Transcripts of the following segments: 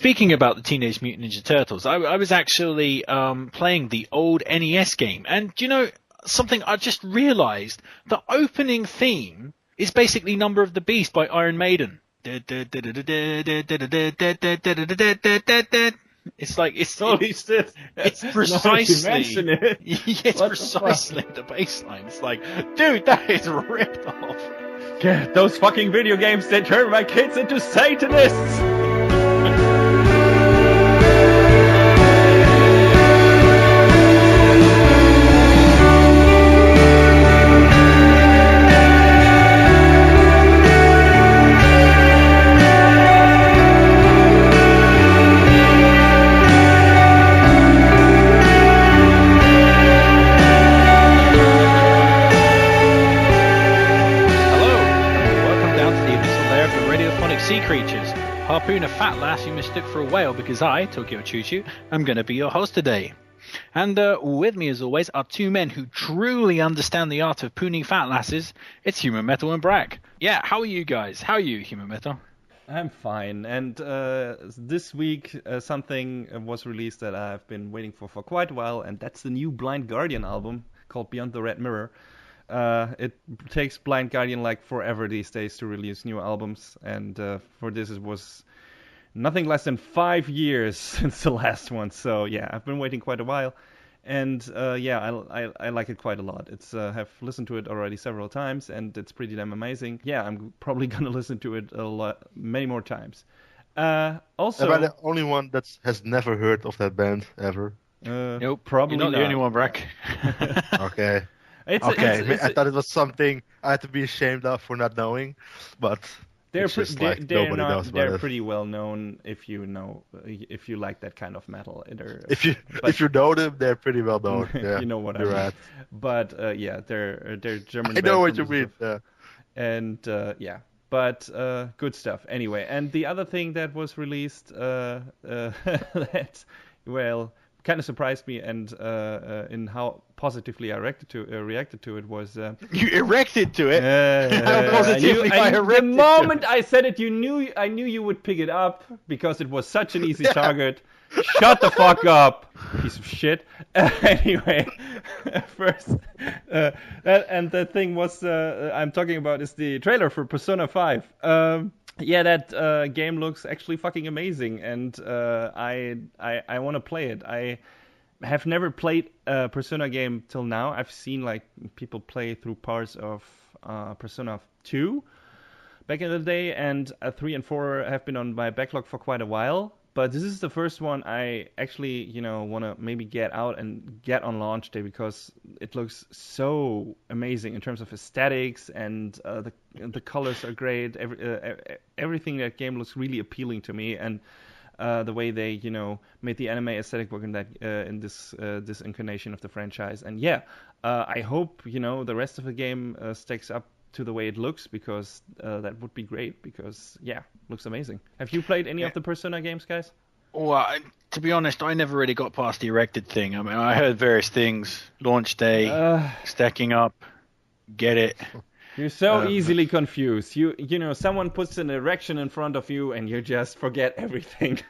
Speaking about the Teenage Mutant Ninja Turtles, I was actually playing the old NES game, and you know something? I just realised the opening theme is basically "Number of the Beast" by Iron Maiden. It's like Holy shit! It's precisely it's What precisely the bass line. It's like, dude, that is ripped off. Yeah, those fucking video games, they turn my kids into Satanists! Radiophonic Sea Creatures. Harpoon a fat lass you mistook for a whale because I, Tokyo Choo Choo, am going to be your host today. And with me as always are two men who truly understand the art of pooning fat lasses. It's Human Metal and Brack. Yeah, how are you guys? How are you, Human Metal? I'm fine, and this week something was released that I've been waiting for quite a while, and that's the new Blind Guardian album called Beyond the Red Mirror. It takes Blind Guardian like forever these days to release new albums, and for this it was nothing less than 5 years since the last one. So yeah, I've been waiting quite a while, and I like it quite a lot. It's have listened to it already several times, and it's pretty damn amazing. Yeah, I'm probably gonna listen to it many more times. Also, am I the only one that has never heard of that band ever? Nope, probably you're not the only one, Brack. Okay. I thought it was something I had to be ashamed of for not knowing, but they're nobody knows about they're it. pretty well known if you like that kind of metal. If you know them, they're pretty well known. Yeah, you know what I mean. Right. But they're German. I know what you mean. Yeah. And but good stuff. Anyway, and the other thing that was released that kind of surprised me, and in how positively I reacted to it was you erected to it. How positively the moment I said it, I knew you would pick it up because it was such an easy target. Shut the fuck up, piece of shit. Anyway, first, the thing was I'm talking about is the trailer for Persona 5. Yeah, that game looks actually fucking amazing, and I want to play it. I have never played a Persona game till now. I've seen like people play through parts of Persona 2 back in the day, and 3 and 4 have been on my backlog for quite a while. But this is the first one I actually, want to maybe get out and get on launch day because it looks so amazing in terms of aesthetics, and the colors are great. Everything in that game looks really appealing to me, and the way they, made the anime aesthetic work in that in this incarnation of the franchise. And yeah, I hope the rest of the game stacks up to the way it looks, because that would be great, because looks amazing. Have you played any of the Persona games, guys? Well, to be honest, I never really got past the erected thing. I mean, I heard various things, launch day, stacking up, get it. You're so easily confused. You someone puts an erection in front of you and you just forget everything.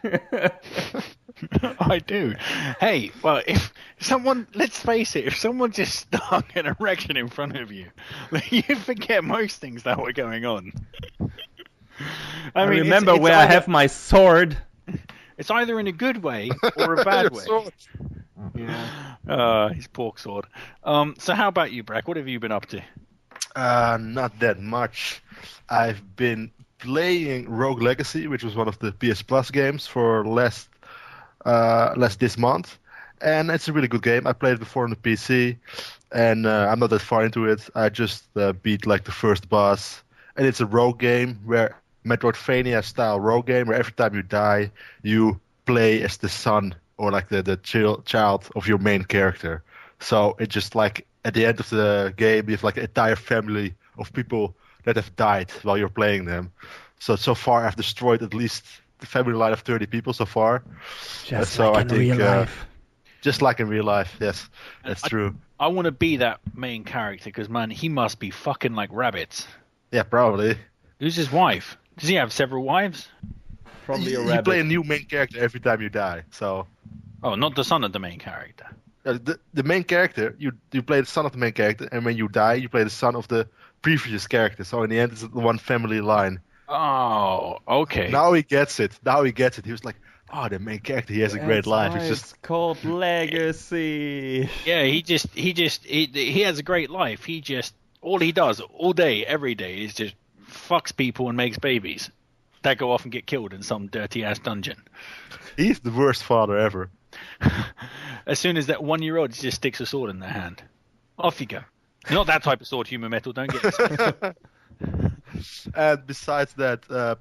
I do. Hey, well, if someone, let's face it, if someone just stuck an erection in front of you, you forget most things that were going on. I mean, remember where I have my sword. It's either in a good way or a bad way. Yeah. His pork sword. So how about you, Brack? What have you been up to? Not that much. I've been playing Rogue Legacy, which was one of the PS Plus games for less this month, and it's a really good game. I played it before on the PC, and I'm not that far into it. I just beat like the first boss, and it's a rogue game, where Metroidvania style rogue game, where every time you die, you play as the son or like the child of your main character. So it just like at the end of the game, you have like an entire family of people that have died while you're playing them. So far, I've destroyed at least the family line of 30 people so far. Just like in real life. Just like in real life, yes, that's true. I want to be that main character because, man, he must be fucking like rabbits. Yeah, probably. Who's his wife? Does he have several wives? Probably a You rabbit. play a new main character every time you die. So Oh, not the son of the main character. the main character, you play the son of the main character, and when you die, you play the son of the previous character. So in the end, it's one family line. Oh, okay. Now he gets it. He was like, oh, the main character, he has a great life. It's just It's called Legacy. Yeah, he has a great life. All he does all day, every day, is just fucks people and makes babies that go off and get killed in some dirty ass dungeon. he's the worst father ever. As soon as that 1-year-old just sticks a sword in their hand, off you go. Not that type of sword, human metal. Don't get it. And besides that, the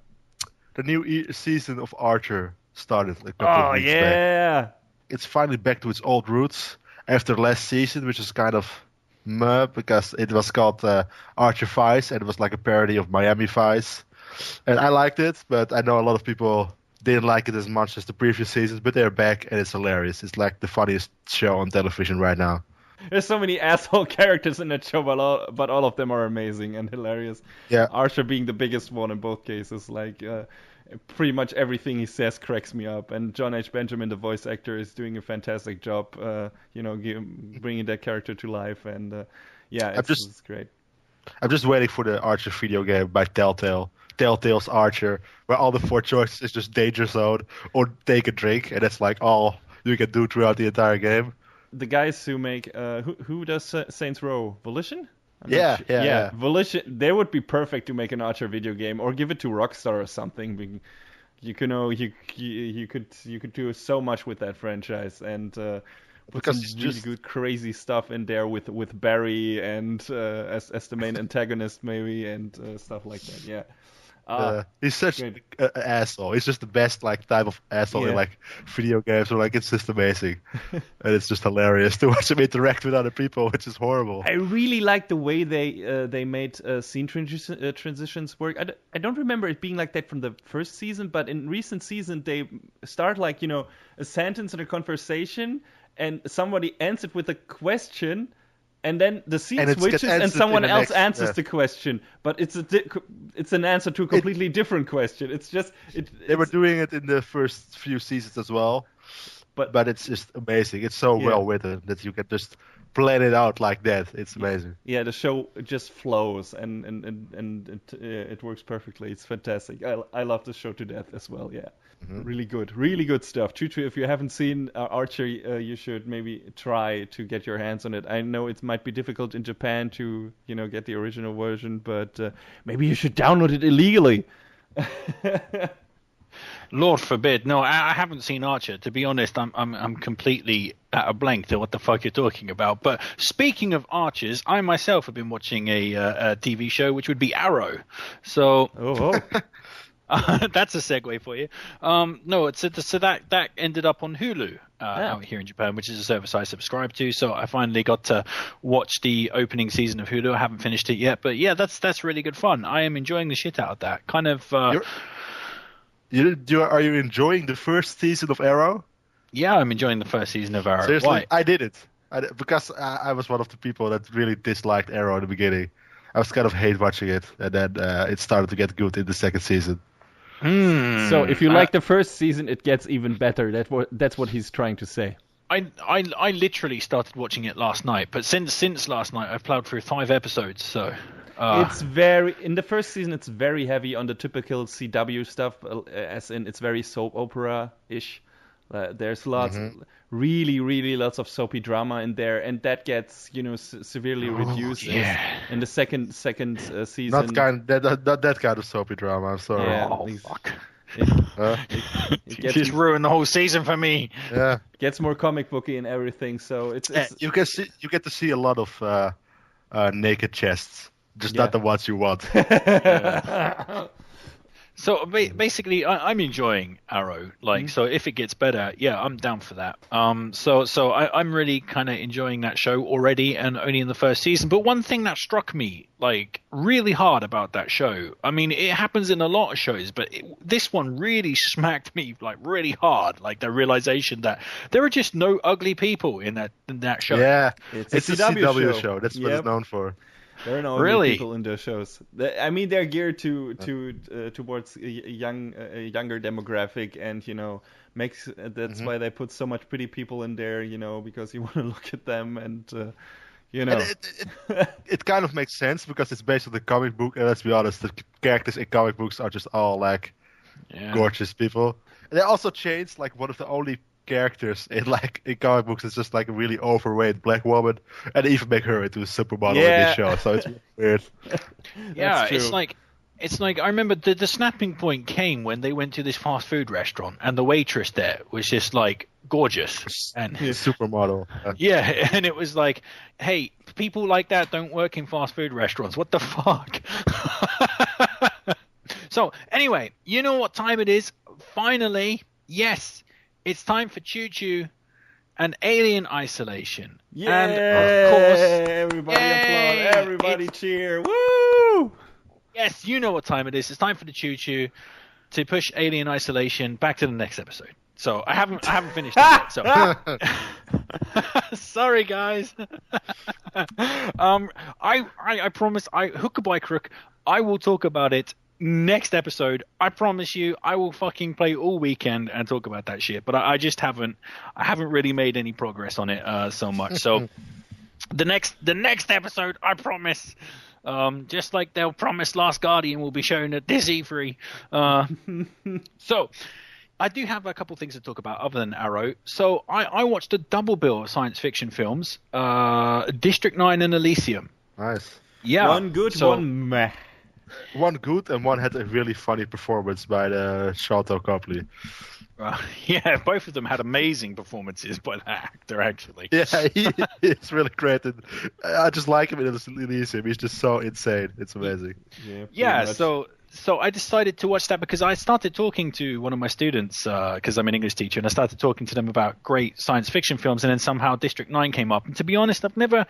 new season of Archer started a couple of weeks back. Yeah. It's finally back to its old roots after last season, which is kind of meh because it was called Archer Vice, and it was like a parody of Miami Vice. And I liked it, but I know a lot of people didn't like it as much as the previous seasons, but they're back and it's hilarious. It's like the funniest show on television right now. There's so many asshole characters in that show, but all of them are amazing and hilarious. Yeah. Archer being the biggest one in both cases. Like, pretty much everything he says cracks me up. And John H. Benjamin, the voice actor, is doing a fantastic job, bringing that character to life. And, it's great. I'm just waiting for the Archer video game by Telltale. Telltale's Archer, where all the 4 choices is just danger zone or take a drink, and that's like all you can do throughout the entire game. The guys who make who does Saints Row? Volition? Yeah. Volition. They would be perfect to make an Archer video game, or give it to Rockstar or something. You could do so much with that franchise, and put because some really good crazy stuff in there with Barry and as the main antagonist maybe, and stuff like that. Yeah. He's such an asshole. He's just the best type of asshole in video games. So it's just amazing, and it's just hilarious to watch him interact with other people, which is horrible. I really like the way they made scene transitions work. I don't remember it being like that from the first season, but in recent season they start a sentence in a conversation, and somebody ends it with a question. And then the scene switches, and someone else answers the question, but it's an answer to a completely different question. It's just they were doing it in the first few seasons as well, but it's just amazing. It's so well written that you can just plan it out like that. It's amazing. Yeah, the show just flows, and it works perfectly. It's fantastic. I love the show to death as well. Yeah. Mm-hmm. Really good stuff. Chuchu, if you haven't seen Archer, you should maybe try to get your hands on it. I know it might be difficult in Japan to, get the original version, but maybe you should download it illegally. Lord forbid. No, I haven't seen Archer. To be honest, I'm completely at a blank to what the fuck you're talking about. But speaking of Archers, I myself have been watching a TV show which would be Arrow. So. Oh. That's a segue for you. No, so that ended up on Hulu out here in Japan, which is a service I subscribe to. So I finally got to watch the opening season of Hulu. I haven't finished it yet, but yeah, that's really good fun. I am enjoying the shit out of that. Kind of. Are you enjoying the first season of Arrow? Yeah, I'm enjoying the first season of Arrow. Seriously, Why? I did it because I was one of the people that really disliked Arrow in the beginning. I was kind of hate watching it, and then it started to get good in the second season. So if you like the first season, it gets even better. That's what he's trying to say. I literally started watching it last night, but since last night I've plowed through 5 episodes. So it's in the first season it's very heavy on the typical CW stuff, as in it's very soap opera ish. There's lots, really lots of soapy drama in there, and that gets severely reduced in the second season. Not that kind of soapy drama. I'm sorry. Yeah, fuck! It just ruined the whole season for me. Yeah, it gets more comic booky and everything. So it's you get to see a lot of naked chests, just not the ones you want. So basically, I'm enjoying Arrow. So if it gets better, yeah, I'm down for that. So I'm really kind of enjoying that show already, and only in the first season. But one thing that struck me really hard about that show, I mean, it happens in a lot of shows, but this one really smacked me really hard. The realization that there are just no ugly people in that show. Yeah, it's a CW show. That's what it's known for. There are no ugly people in those shows. I mean, they're geared towards a younger demographic, and that's why they put so much pretty people in there. Because you want to look at them and. And it kind of makes sense because it's based on the comic book, and let's be honest, the characters in comic books are just all like gorgeous people. And they also changed like one of the only characters in comic books is just like a really overweight black woman, and they even make her into a supermodel in this show. So it's weird. Yeah, it's like I remember the snapping point came when they went to this fast food restaurant, and the waitress there was just like gorgeous and supermodel. Yeah, and it was like, hey, people like that don't work in fast food restaurants. What the fuck? So anyway, you know what time it is? Finally, yes, it's time for Choo Choo and Alien Isolation. Yeah, and of course, everybody applaud, everybody cheer, woo! Yes, you know what time it is. It's time for the Choo Choo to push Alien Isolation back to the next episode. So I haven't finished it yet. So sorry, guys. I promise. Hook by crook. I will talk about it next episode. I promise you. I will fucking play all weekend and talk about that shit. But I just haven't. I haven't really made any progress on it so much. So the next episode, I promise. Just like they'll promise Last Guardian will be shown at this E3. So I do have a couple things to talk about other than Arrow. So I watched a double bill of science fiction films, District 9 and Elysium. Nice. Yeah. One good, one meh. One good and one had a really funny performance by the Charlton Copley. Yeah, both of them had amazing performances by the actor, actually. Yeah, he's really great. And I just like him in Elysium. He's just so insane. It's amazing. Yeah, so I decided to watch that because I started talking to one of my students, because I'm an English teacher, and I started talking to them about great science fiction films, and then somehow District 9 came up. And to be honest, I've never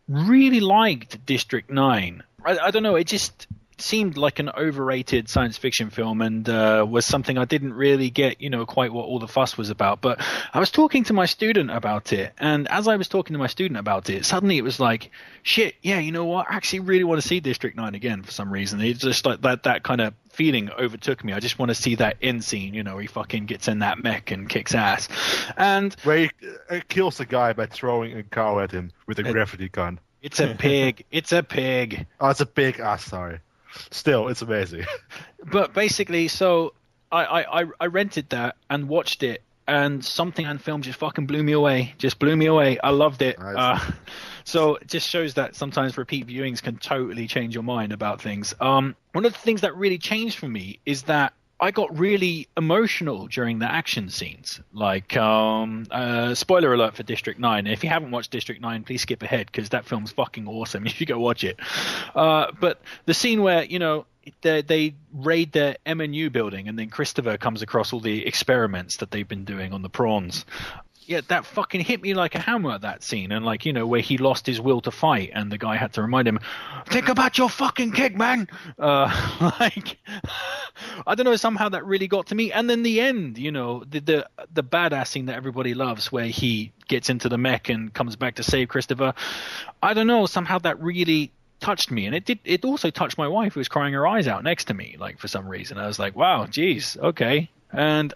really liked District 9. I don't know, it just seemed like an overrated science fiction film, and was something I didn't really get, quite what all the fuss was about. But I was talking to my student about it, and as I was talking to my student about it, suddenly it was like, shit, yeah, you know what? I actually really want to see District 9 again for some reason. It's just like that kind of feeling overtook me. I just want to see that end scene, where he fucking gets in that mech and kicks ass. And where he kills a guy by throwing a cow at him with a gravity gun. It's a pig. It's a pig. Oh, it's a pig. Sorry. Still, it's amazing. But basically, so I rented that and watched it, and something on film just fucking blew me away. Just blew me away. I loved it. Nice. So it just shows that sometimes repeat viewings can totally change your mind about things. One of the things that really changed for me is that I got really emotional during the action scenes. Like, spoiler alert for District 9. If you haven't watched District 9, please skip ahead because that film's fucking awesome. You should go watch it. But the scene where, they raid the MNU building and then Christopher comes across all the experiments that they've been doing on the prawns. Yeah, that fucking hit me like a hammer, that scene. And where he lost his will to fight and the guy had to remind him, think about your fucking kick, man. I don't know, somehow that really got to me. And then the end, the badass scene that everybody loves where he gets into the mech and comes back to save Christopher. I don't know, somehow that really touched me. And it also touched my wife, who was crying her eyes out next to me, for some reason. I was like, wow, geez, okay. And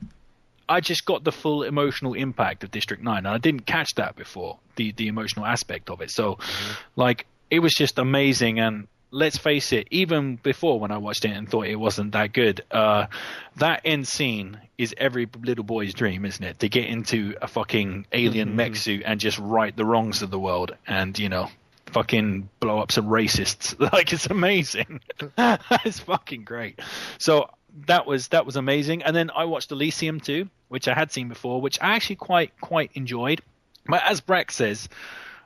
I just got the full emotional impact of District 9, and I didn't catch that before, the emotional aspect of it. So, it was just amazing, and let's face it, even before when I watched it and thought it wasn't that good, that end scene is every little boy's dream, isn't it? To get into a fucking alien mech suit and just right the wrongs of the world and, fucking blow up some racists. It's amazing. It's fucking great. So that was amazing. And then I watched Elysium too, which I had seen before, which I actually quite enjoyed. But as Breck says,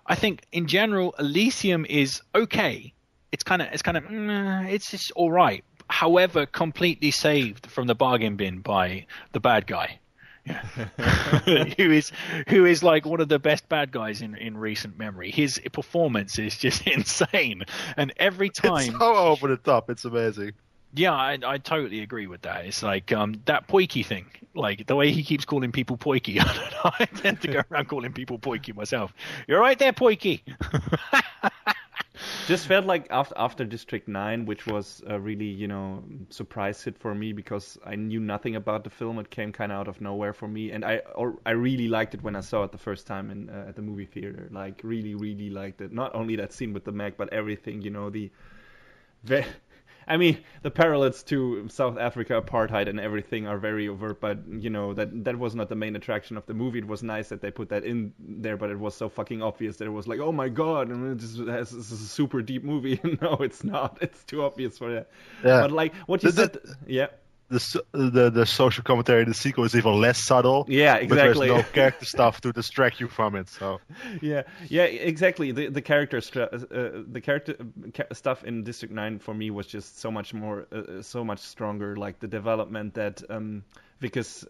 I think in general Elysium is okay. It's just all right. However, completely saved from the bargain bin by the bad guy. who is like one of the best bad guys in recent memory. His performance is just insane, and every time it's so over the top, it's amazing. Yeah, I totally agree with that. It's like that Poiky thing, like the way he keeps calling people Poiky. I don't know, I tend to go around calling people Poiky myself. You're right there, Poiky. just felt like after District 9, which was a really, surprise hit for me because I knew nothing about the film. It came kind of out of nowhere for me, and I really liked it when I saw it the first time at the movie theater. Like, really, really liked it. Not only that scene with the mech, but everything. The parallels to South Africa apartheid and everything are very overt, but that was not the main attraction of the movie. It was nice that they put that in there, but it was so fucking obvious that it was like, oh my god, this is a super deep movie. No, it's not. It's too obvious for that. Yeah. But like what you said, yeah. The social commentary in the sequel is even less subtle. Yeah, exactly. But there's no character stuff to distract you from it. So yeah, exactly. The character stuff in District 9 for me was just so much more, so much stronger. Like the development that Vickers,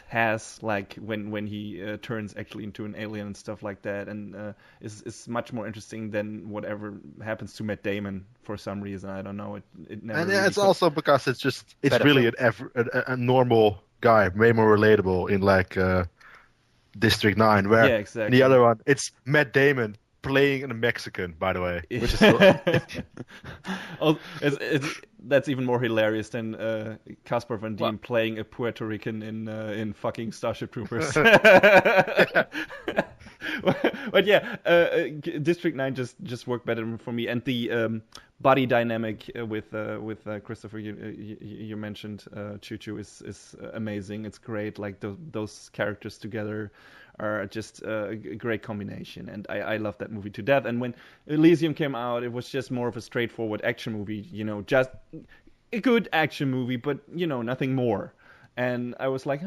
has like when he turns actually into an alien and stuff like that, and is much more interesting than whatever happens to Matt Damon for some reason. I don't know. It never. And really it's also because it's really a normal guy, way more relatable in like District 9, where exactly. in the other one it's Matt Damon playing a Mexican, by the way, which is that's even more hilarious than Caspar Van Dien playing a Puerto Rican in fucking Starship Troopers. But yeah, District 9 just worked better for me, and the body dynamic with Christopher you mentioned, Choo Choo is amazing. It's great. Like those characters together are just a great combination, and I love that movie to death. And when Elysium came out, it was just more of a straightforward action movie, just a good action movie, but nothing more. And I was like,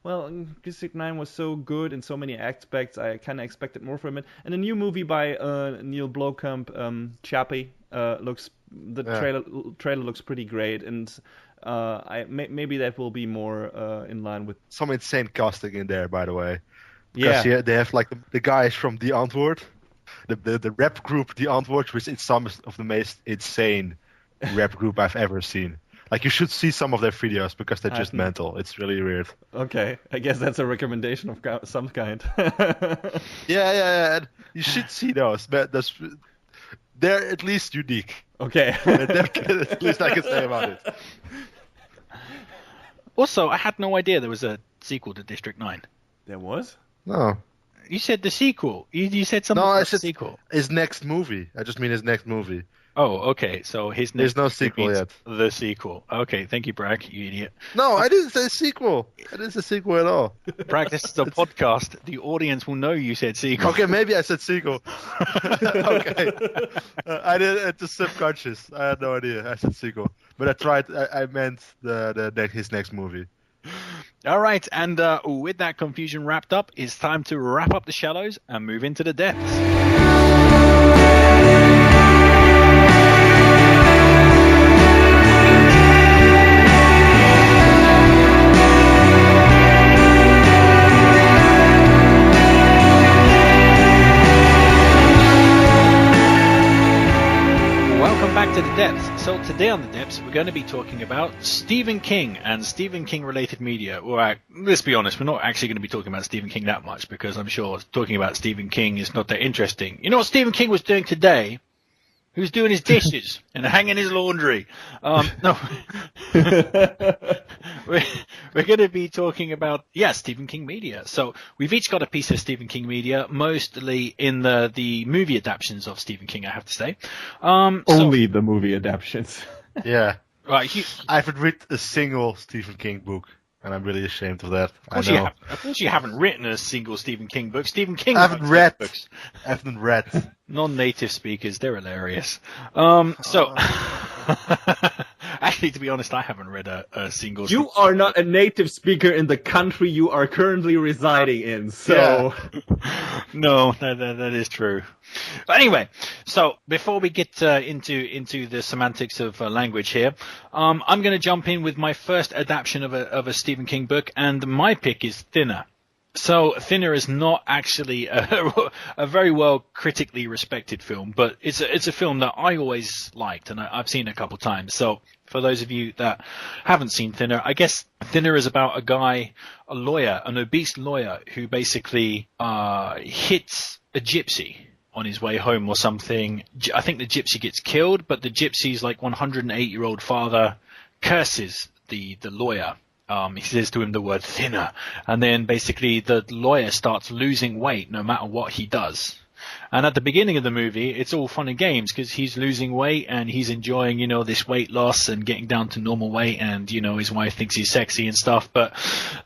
well, District 9 was so good in so many aspects, I kind of expected more from it. And a new movie by Neil Blomkamp, Chappie, trailer looks pretty great, and maybe that will be more in line with some insane casting in there, by the way. Yeah, they have like the guys from The Antwoord, the rap group The Antwoord, which is some of the most insane rap group I've ever seen. Like, you should see some of their videos because they're just mental. It's really weird. Okay, I guess that's a recommendation of some kind. Yeah. You should see those. They're at least unique. Okay. At least I can say about it. Also, I had no idea there was a sequel to District 9. There was? No. You said the sequel. You said something about I said the sequel. His next movie. I just mean his next movie. Oh, okay. So there's no sequel yet. The sequel. Okay, thank you, Bragg, you idiot. No, I didn't say sequel. I didn't say sequel at all. Bragg, this is a podcast. The audience will know you said sequel. Okay, maybe I said sequel. Okay. I did it to subconscious. I had no idea. I said sequel. But I tried. I meant his next movie. All right, and with that confusion wrapped up, it's time to wrap up the shallows and move into the depths. Welcome back to the depths. So today on the depths, we're going to be talking about Stephen King and Stephen King related media. Well, let's be honest, we're not actually going to be talking about Stephen King that much because I'm sure talking about Stephen King is not that interesting. You know what Stephen King was doing today? He was doing his dishes and hanging his laundry. No, we're going to be talking about, Stephen King media. So we've each got a piece of Stephen King media, mostly in the movie adaptions of Stephen King, I have to say. Only the movie adaptions. Yeah. Right. I haven't read a single Stephen King book, and I'm really ashamed of that. Of course you haven't written a single Stephen King book. Stephen King I haven't read books. I haven't read. Non-native speakers, they're hilarious. Actually, to be honest, I haven't read a single. You are not a native speaker in the country you are currently residing in, so... Yeah. No, that is true. But anyway, so before we get into the semantics of language here, I'm going to jump in with my first adaptation of a Stephen King book, and my pick is Thinner. So Thinner is not actually a very well critically respected film, but it's a film that I always liked, and I've seen it a couple of times. So for those of you that haven't seen Thinner, I guess Thinner is about a guy, an obese lawyer, who basically hits a gypsy. on his way home or something. I think the gypsy gets killed, but the gypsy's like 108-year-old father curses the lawyer. He says to him the word thinner, and then basically the lawyer starts losing weight no matter what he does. And at the beginning of the movie, it's all fun and games because he's losing weight and he's enjoying, this weight loss and getting down to normal weight, and, his wife thinks he's sexy and stuff. But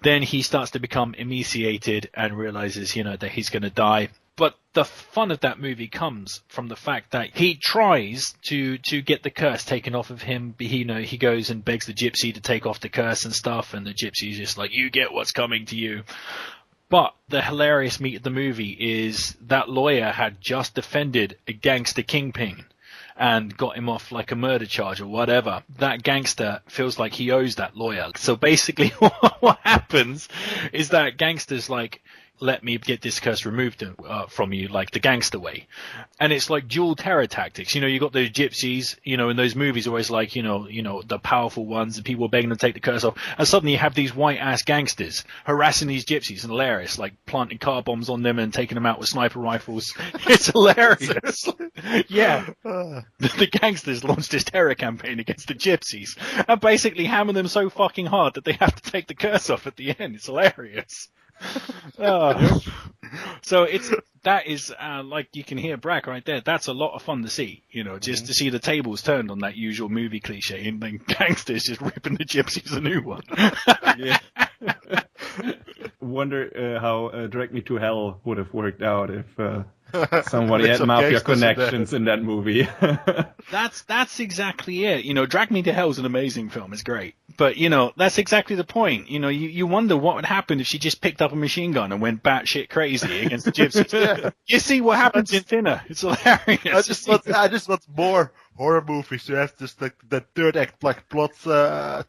then he starts to become emaciated and realizes, that he's going to die. But the fun of that movie comes from the fact that he tries to get the curse taken off of him. He goes and begs the gypsy to take off the curse and stuff, and the gypsy's just like, you get what's coming to you. But the hilarious meat of the movie is that lawyer had just defended a gangster kingpin and got him off like a murder charge or whatever. That gangster feels like he owes that lawyer. So basically what happens is that gangster's like, let me get this curse removed from you, like the gangster way. And it's like dual terror tactics. You got those gypsies, in those movies always like, the powerful ones and people begging them to take the curse off. And suddenly you have these white ass gangsters harassing these gypsies, and hilarious, like planting car bombs on them and taking them out with sniper rifles. It's hilarious. Yeah. The gangsters launched this terror campaign against the gypsies and basically hammer them so fucking hard that they have to take the curse off at the end. It's hilarious. So that is like you can hear Brack right there. That's a lot of fun to see, just to see the tables turned on that usual movie cliche, and then gangsters just ripping the gypsies a new one. Yeah. Wonder how Drag Me to Hell would have worked out if somebody had mafia connections in that movie. That's exactly it. Drag Me to Hell is an amazing film. It's great. But, that's exactly the point. You wonder what would happen if she just picked up a machine gun and went batshit crazy against the gypsies. Yeah. You see what happens in Thinner. It's hilarious. I just want more horror movies to have just like the third act like plot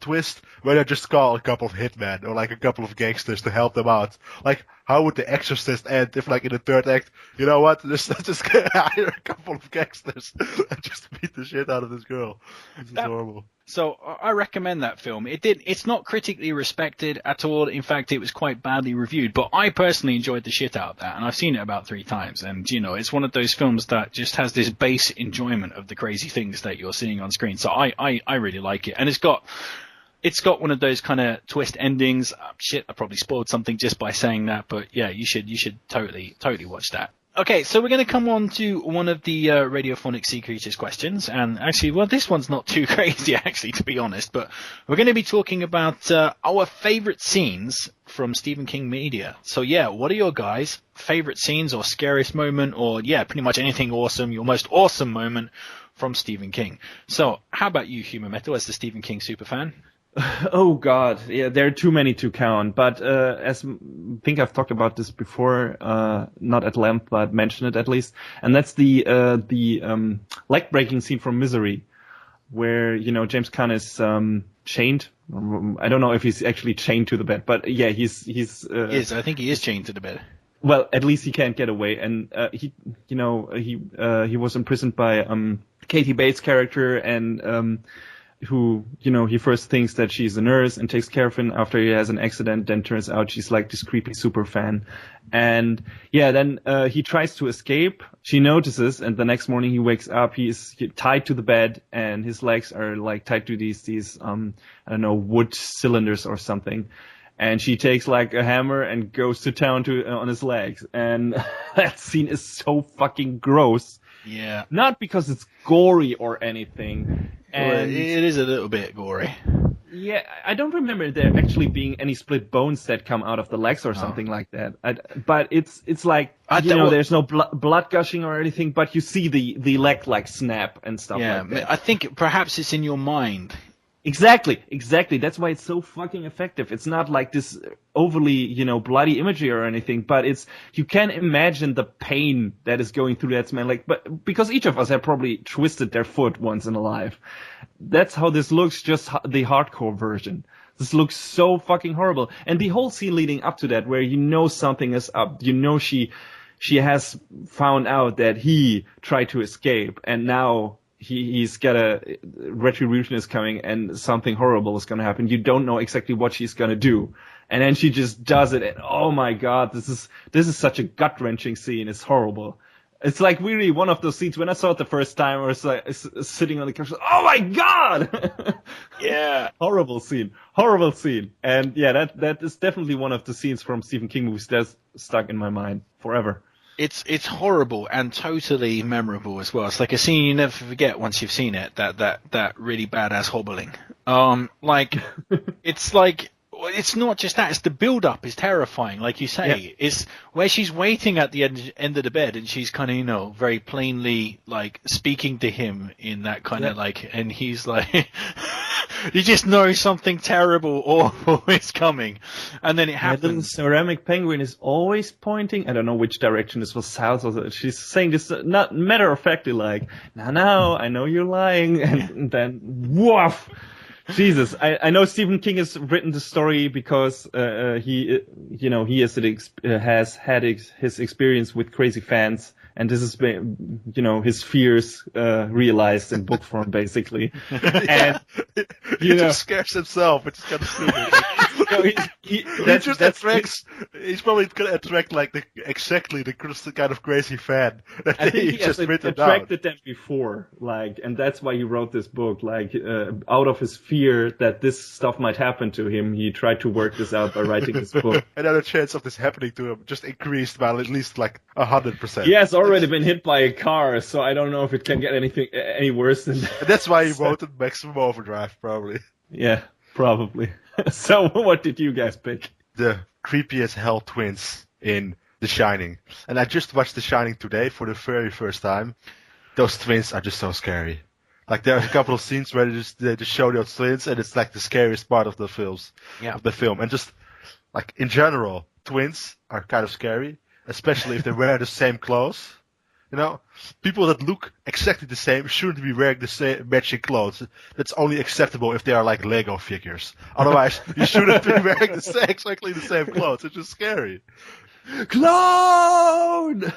twist where they just call a couple of hitmen or like a couple of gangsters to help them out. Like, how would The Exorcist end if like in the third act, you know what, just hire a couple of gangsters and just beat the shit out of this girl. This is horrible. So I recommend that film. It's not critically respected at all. In fact, it was quite badly reviewed, but I personally enjoyed the shit out of that, and I've seen it about 3 times. And, it's one of those films that just has this base enjoyment of the crazy things that you're seeing on screen. So I really like it. And it's got one of those kind of twist endings. Shit, I probably spoiled something just by saying that, but yeah, you should totally watch that. Okay, so we're going to come on to one of the Radiophonic Sea Creatures questions. And actually, well, this one's not too crazy, actually, to be honest. But we're going to be talking about our favorite scenes from Stephen King media. So, yeah, what are your guys' favorite scenes or scariest moment or, yeah, pretty much anything awesome, your most awesome moment from Stephen King? So, how about you, Human Metal, as the Stephen King superfan? Oh God, yeah, there are too many to count. But as I think I've talked about this before, not at length, but mentioned it at least. And that's the leg breaking scene from Misery, where James Caan is chained. I don't know if he's actually chained to the bed, but yeah, he's. I think he is chained to the bed. Well, at least he can't get away, and he was imprisoned by Katie Bates' character, and who, he first thinks that she's a nurse and takes care of him after he has an accident. Then turns out she's like this creepy super fan. And yeah, then he tries to escape. She notices, and the next morning he wakes up, he's tied to the bed, and his legs are like tied to these I don't know, wood cylinders or something. And she takes like a hammer and goes to town on his legs. And that scene is so fucking gross. Yeah. Not because it's gory or anything. And well, it is a little bit gory. Yeah, I don't remember there actually being any split bones that come out of the legs or something like that. But it's like, there's no blood gushing or anything, but you see the leg like snap and stuff like that. I think perhaps it's in your mind. Exactly. That's why it's so fucking effective. It's not like this overly, bloody imagery or anything, but you can imagine the pain that is going through that man. But because each of us have probably twisted their foot once in a life. That's how this looks, just the hardcore version. This looks so fucking horrible. And the whole scene leading up to that, where something is up, she has found out that he tried to escape, and now he's got a retribution is coming and something horrible is going to happen. You don't know exactly what she's going to do. And then she just does it. And oh my God, this is such a gut wrenching scene. It's horrible. It's like really one of those scenes. When I saw it the first time, I was like sitting on the couch. Oh my god! Yeah. Horrible scene. And yeah, that is definitely one of the scenes from Stephen King movies that's stuck in my mind forever. It's horrible and totally memorable as well. It's like a scene you never forget once you've seen it. That really badass hobbling. It's not just that. It's the build-up is terrifying, like you say. Yeah. It's where she's waiting at the end of the bed, and she's kind of, very plainly, like, speaking to him in that kind of, like, and he's like, you just know something terrible, awful is coming. And then it happens. The ceramic penguin is always pointing, I don't know which direction, this was south, or she's saying this, not matter-of-factly, like, no, I know you're lying, and then, woof! Jesus, I know Stephen King has written the story because he has had his experience with crazy fans, and this has been, his fears realized in book form, basically. And he just scares himself, which is kind of stupid. He's probably going to attract exactly the kind of crazy fan that I think he just written attracted them before, and that's why he wrote this book. Out of his fear that this stuff might happen to him, he tried to work this out by writing this book. And then the chance of this happening to him just increased by at least 100%. He has already been hit by a car, so I don't know if it can get any worse than that. And that's why he wrote it Maximum Overdrive, probably. Yeah, probably. So what did you guys pick? The creepy as hell twins in The Shining. And I just watched The Shining today for the very first time. Those twins are just so scary. There are a couple of scenes where they just show those twins, and it's the scariest part of the films. Yeah. Of the film. And just, in general, twins are kind of scary, especially if they wear the same clothes. People that look exactly the same shouldn't be wearing the same matching clothes. That's only acceptable if they are like Lego figures. Otherwise, you shouldn't be wearing exactly the same clothes. It's just scary. Clown!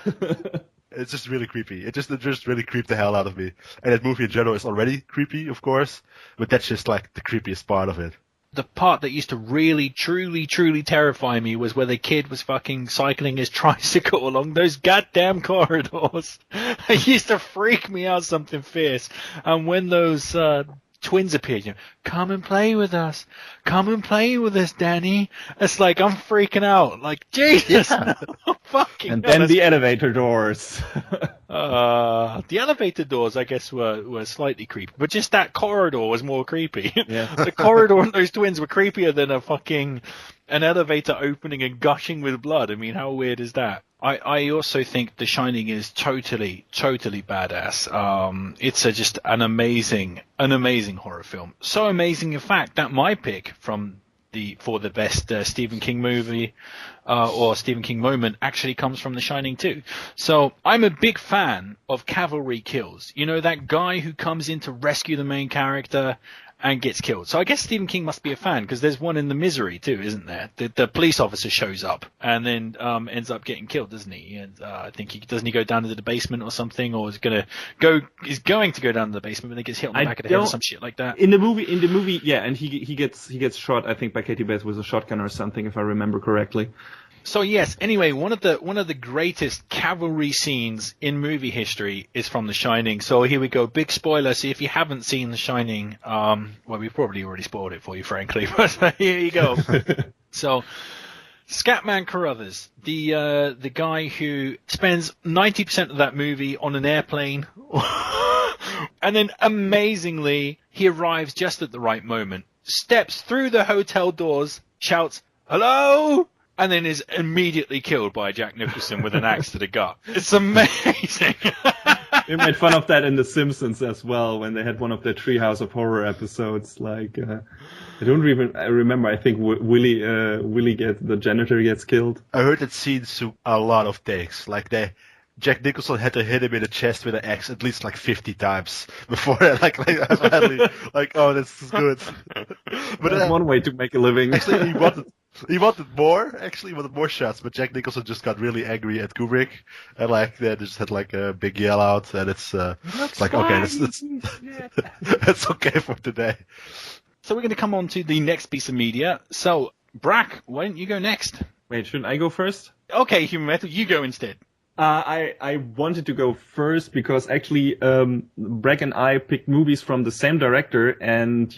It's just really creepy. It just really creeped the hell out of me. And that movie in general is already creepy, of course, but that's just the creepiest part of it. The part that used to really, truly, truly terrify me was where the kid was fucking cycling his tricycle along those goddamn corridors. It used to freak me out something fierce. And when those twins appeared, come and play with us. Come and play with us, Danny. It's like, I'm freaking out. Jesus. Yeah. Fucking and then the elevator doors. The elevator doors, I guess, were slightly creepy, but just that corridor was more creepy. Yeah. The corridor and those twins were creepier than an elevator opening and gushing with blood. I mean, how weird is that? I also think The Shining is totally, totally badass. It's just an amazing horror film. So amazing, in fact, that my pick for the best Stephen King movie or Stephen King moment actually comes from The Shining too. So I'm a big fan of cavalry kills. That guy who comes in to rescue the main character and gets killed. So I guess Stephen King must be a fan, because there's one in The Misery too, isn't there? The police officer shows up and then ends up getting killed, doesn't he? And I think doesn't he go down into the basement or something, or is going to go down to the basement, but then gets hit on the back of the head or some shit like that. In the movie, yeah, and he gets shot, I think, by Katie Bates with a shotgun or something, if I remember correctly. So yes, anyway, one of the greatest cavalry scenes in movie history is from The Shining. So here we go, big spoiler. So if you haven't seen The Shining, well, we probably already spoiled it for you, frankly. But here you go. So Scatman Carruthers, the guy who spends 90% of that movie on an airplane, and then amazingly he arrives just at the right moment, steps through the hotel doors, shouts, "Hello!" and then is immediately killed by Jack Nicholson with an axe to the gut. It's amazing. They made fun of that in The Simpsons as well, when they had one of their Treehouse of Horror episodes. I don't even remember. I think the janitor gets killed. I heard that scene took a lot of takes. Jack Nicholson had to hit him in the chest with an axe at least 50 times before that. Oh, this is good. But that's one way to make a living. Actually, he wanted more. Actually, he wanted more shots, but Jack Nicholson just got really angry at Kubrick, and they just had a big yell out, and it's okay, that's okay for today. So we're going to come on to the next piece of media. So Brack, why don't you go next? Wait, shouldn't I go first? Okay, Human Metal, you go instead. I wanted to go first because actually Breck and I picked movies from the same director, and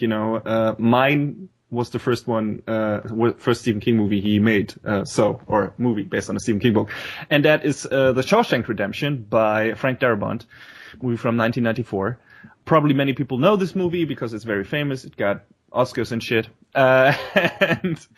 mine was the first first Stephen King movie he made, or movie based on a Stephen King book, and that is The Shawshank Redemption by Frank Darabont, movie from 1994. Probably many people know this movie because it's very famous. It got Oscars and shit. It's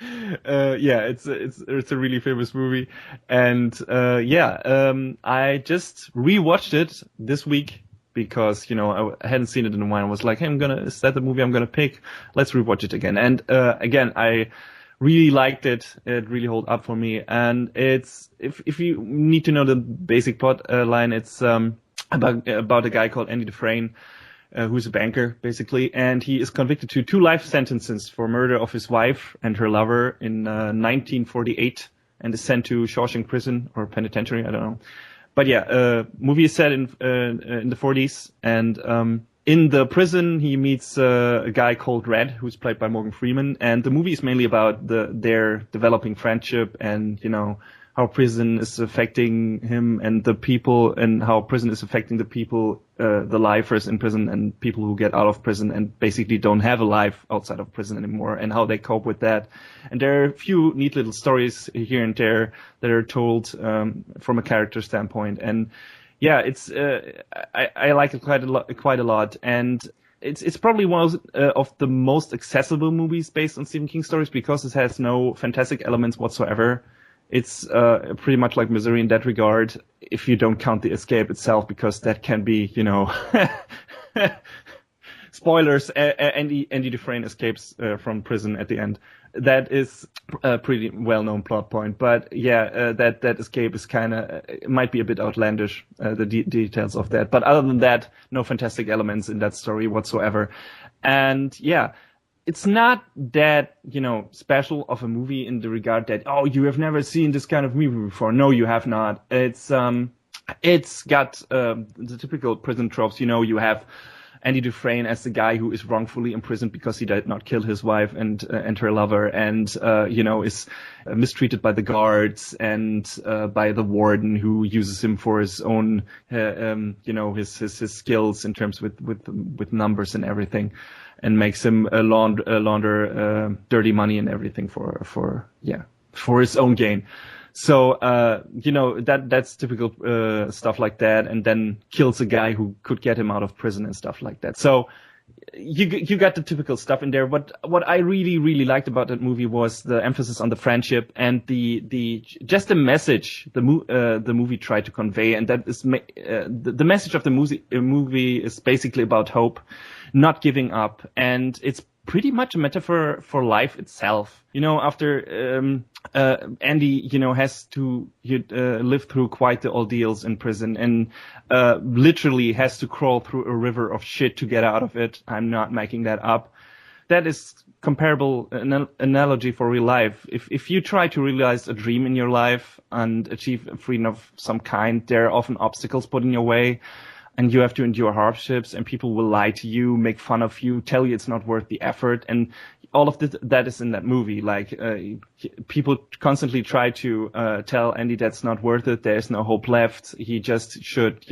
a really famous movie. And I just rewatched it this week because, I hadn't seen it in a while. I was like, hey, is that the movie I'm gonna pick? Let's rewatch it again. And again, I really liked it. It really held up for me. And it's, if you need to know the basic plot line, it's about a guy called Andy Dufresne, who's a banker, basically, and he is convicted to 2 life sentences for murder of his wife and her lover in 1948, and is sent to Shawshank prison or penitentiary, I don't know. But movie is set in the 40s, and in the prison he meets a guy called Red, who's played by Morgan Freeman, and the movie is mainly about their developing friendship and how prison is affecting him and the people, and how prison is affecting the people, the lifers in prison and people who get out of prison and basically don't have a life outside of prison anymore, and how they cope with that. And there are a few neat little stories here and there that are told from a character standpoint. And it's I like it quite a lot. And it's probably one of the most accessible movies based on Stephen King stories because it has no fantastic elements whatsoever. It's pretty much like Misery in that regard, if you don't count the escape itself, because that can be, spoilers. Andy Dufresne escapes from prison at the end. That is a pretty well-known plot point. But that escape is it might be a bit outlandish, the details of that. But other than that, no fantastic elements in that story whatsoever. And it's not that, special of a movie in the regard that, oh, you have never seen this kind of movie before. No, you have not. It's got the typical prison tropes. You have Andy Dufresne as the guy who is wrongfully imprisoned because he did not kill his wife and her lover, and is mistreated by the guards and by the warden, who uses him for his own his skills in terms with numbers and everything, and makes him launder dirty money and everything for his own gain. So, that's typical stuff like that, and then kills a guy who could get him out of prison and stuff like that. So you got the typical stuff in there. What I really, really liked about that movie was the emphasis on the friendship and the message the movie tried to convey, and that is the message of the movie is basically about hope, not giving up, and it's pretty much a metaphor for life itself. After Andy, has to live through quite the ordeals in prison, and literally has to crawl through a river of shit to get out of it. I'm not making that up. That is comparable analogy for real life. If you try to realize a dream in your life and achieve freedom of some kind, there are often obstacles put in your way. And you have to endure hardships, and people will lie to you, make fun of you, tell you it's not worth the effort. And all of that is in that movie. Like, people constantly try to tell Andy that's not worth it. There's no hope left. He just should,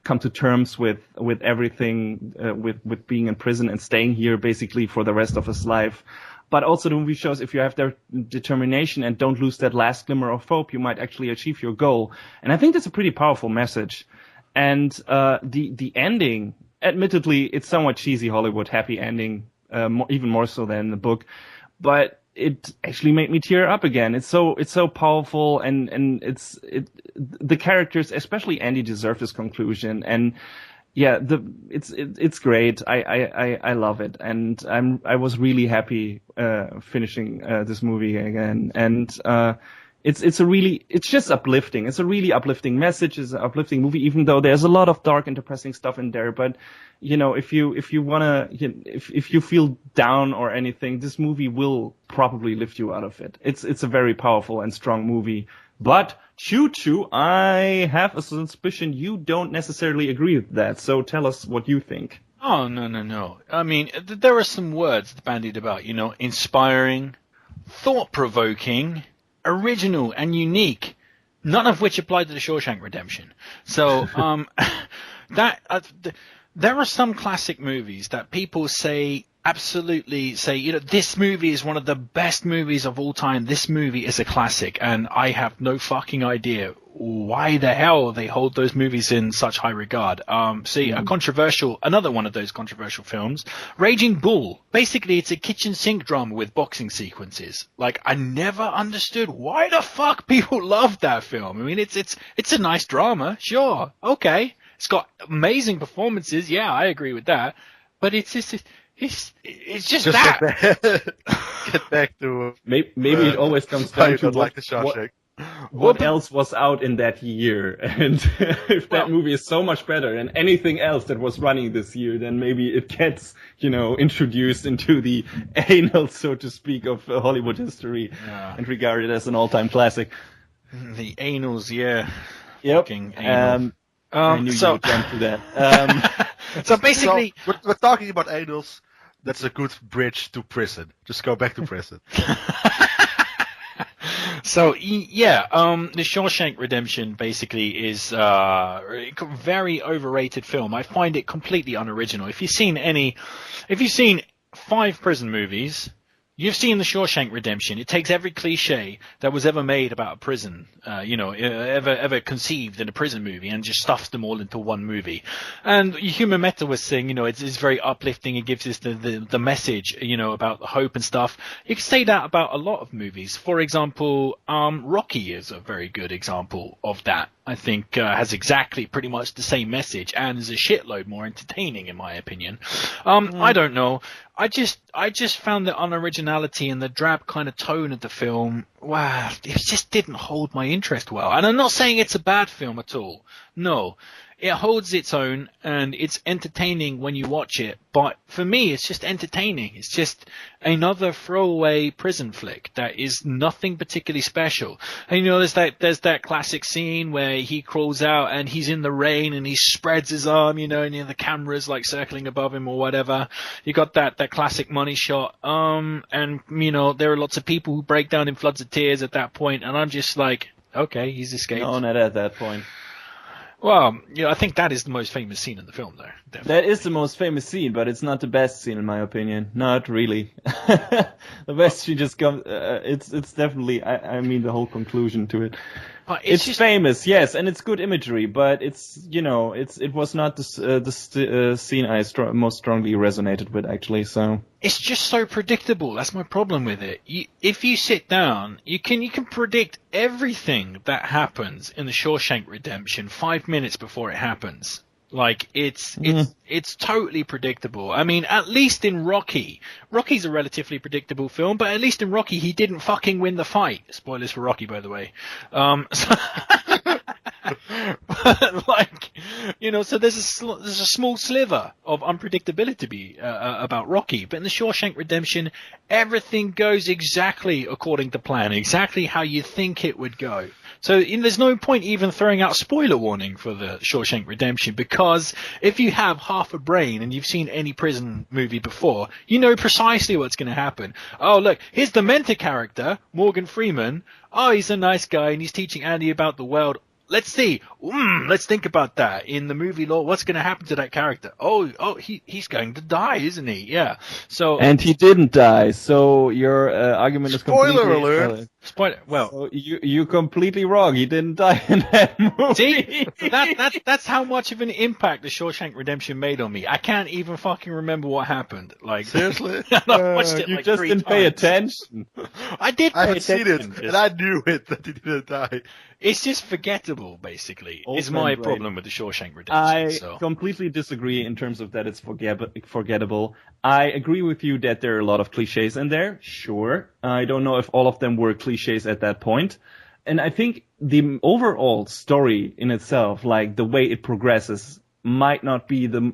come to terms with everything, with being in prison and staying here basically for the rest of his life. But also the movie shows if you have their determination and don't lose that last glimmer of hope, you might actually achieve your goal. And I think that's a pretty powerful message. And the ending, admittedly, it's somewhat cheesy Hollywood happy ending, even more so than the book, but it actually made me tear up again. It's so powerful, and the characters, especially Andy, deserve this conclusion. And it's great. I love it, and I was really happy finishing this movie again. And it's just uplifting. It's a really uplifting message. It's an uplifting movie, even though there's a lot of dark and depressing stuff in there. But, if you feel down or anything, this movie will probably lift you out of it. It's a very powerful and strong movie. But, Choo, I have a suspicion you don't necessarily agree with that. So tell us what you think. Oh, no. I mean, there are some words bandied about, inspiring, thought-provoking, original and unique. none of which apply to the Shawshank Redemption. So there are some classic movies that people absolutely say, this movie is one of the best movies of all time. This movie is a classic, and I have no fucking idea why the hell they hold those movies in such high regard. Another one of those controversial films, Raging Bull. Basically, it's a kitchen sink drama with boxing sequences. Like, I never understood why the fuck people love that film. I mean, it's a nice drama, sure, okay. It's got amazing performances, yeah, I agree with that. But it's just that. Get back to maybe it always comes down to like the Shawshank. What else was out in that year, and if that movie is so much better than anything else that was running this year, then maybe it gets, introduced into the annals, so to speak, of Hollywood history, and regarded as an all-time classic. The annals, yeah. Yep. Anal. I knew you would jump to that. So basically, we're talking about annals. That's a good bridge to prison. Just go back to prison. So the Shawshank Redemption basically is a very overrated film. I find it completely unoriginal. If you've seen 5 prison movies, you've seen the Shawshank Redemption. It takes every cliche that was ever made about a prison, ever conceived in a prison movie, and just stuffs them all into one movie. And Human Metal was saying, it's very uplifting. It gives us the message, about hope and stuff. You can say that about a lot of movies. For example, Rocky is a very good example of that. I think has exactly pretty much the same message and is a shitload more entertaining, in my opinion. I don't know. I just found the unoriginality and the drab kind of tone of the film, wow, it just didn't hold my interest well. And I'm not saying it's a bad film at all. No. It holds its own and it's entertaining when you watch it, but for me it's just entertaining. It's just another throwaway prison flick that is nothing particularly special. And there's that classic scene where he crawls out and he's in the rain and he spreads his arm, and the camera's like circling above him or whatever. You got that classic money shot. And there are lots of people who break down in floods of tears at that point, and I'm just like, okay, he's escaped. No, not at that point. Well, I think that is the most famous scene in the film, though. Definitely. That is the most famous scene, but it's not the best scene, in my opinion. Not really. The best scene just comes. It's definitely. I mean, the whole conclusion to it. But it's just famous, yes, and it's good imagery, but it's it was not the scene I most strongly resonated with, actually. So it's just so predictable. That's my problem with it. If you sit down, you can predict everything that happens in the Shawshank Redemption 5 minutes before it happens. Like it's totally predictable. I mean, at least in Rocky. Rocky's a relatively predictable film, but at least in Rocky he didn't fucking win the fight. Spoilers for Rocky, by the way. So there's a small sliver of unpredictability about Rocky, but in the Shawshank Redemption, everything goes exactly according to plan, exactly how you think it would go. So there's no point even throwing out a spoiler warning for the Shawshank Redemption, because if you have half a brain and you've seen any prison movie before, you know precisely what's going to happen. Oh, look, here's the mentor character, Morgan Freeman. Oh, he's a nice guy and he's teaching Andy about the world. Let's see. Let's think about that. In the movie lore, what's going to happen to that character? He's going to die, isn't he? Yeah. So. And he didn't die. So your argument is completely. Spoiler alert. Spoiler. Well, so you're completely wrong. He didn't die in that movie. See, that's how much of an impact the Shawshank Redemption made on me. I can't even fucking remember what happened. Like seriously, I watched it you like just didn't pay attention. I did. I had seen it, and I knew it that he didn't die. It's just forgettable, basically. Is my problem with the Shawshank Redemption. I completely disagree in terms of that it's forgettable. I agree with you that there are a lot of cliches in there. Sure. I don't know if all of them were cliches at that point. And I think the overall story in itself, like the way it progresses, might not be the